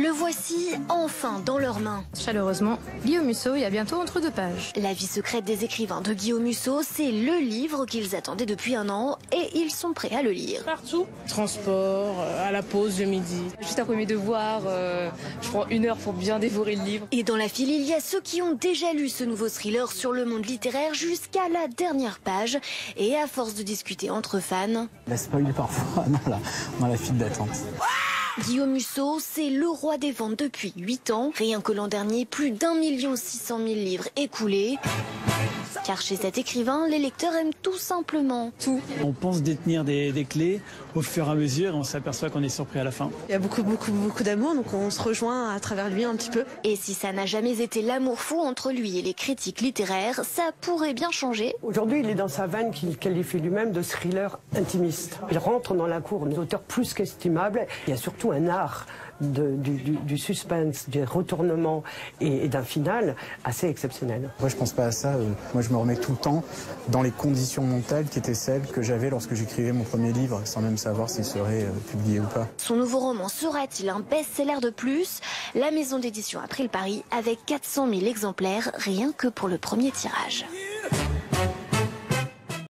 Le voici enfin dans leurs mains. Chaleureusement, Guillaume Musso est à bientôt entre deux pages. La vie secrète des écrivains de Guillaume Musso, c'est le livre qu'ils attendaient depuis un an et ils sont prêts à le lire. Partout. Transport, à la pause le midi. Juste après mes devoirs, je prends 1 heure pour bien dévorer le livre. Et dans la file, il y a ceux qui ont déjà lu ce nouveau thriller sur le monde littéraire jusqu'à la dernière page. Et à force de discuter entre fans... La spoil parfois dans la file d'attente. Guillaume Musso, c'est le roi des ventes depuis 8 ans. Rien que l'an dernier, plus d'1 600 000 livres écoulés. Car chez cet écrivain, les lecteurs aiment tout simplement tout. On pense détenir des clés au fur et à mesure et on s'aperçoit qu'on est surpris à la fin. Il y a beaucoup d'amour, donc on se rejoint à travers lui un petit peu. Et si ça n'a jamais été l'amour fou entre lui et les critiques littéraires, ça pourrait bien changer. Aujourd'hui, il est dans sa veine qu'il qualifie lui-même de thriller intimiste. Il rentre dans la cour d'auteurs plus qu'estimables. Il y a surtout un art du suspense, du retournement et d'un final assez exceptionnel. Moi, je pense pas à ça. Moi, je me remets tout le temps dans les conditions mentales qui étaient celles que j'avais lorsque j'écrivais mon premier livre, sans même savoir s'il serait publié ou pas. Son nouveau roman sera-t-il un best-seller de plus? La maison d'édition a pris le pari avec 400 000 exemplaires rien que pour le premier tirage.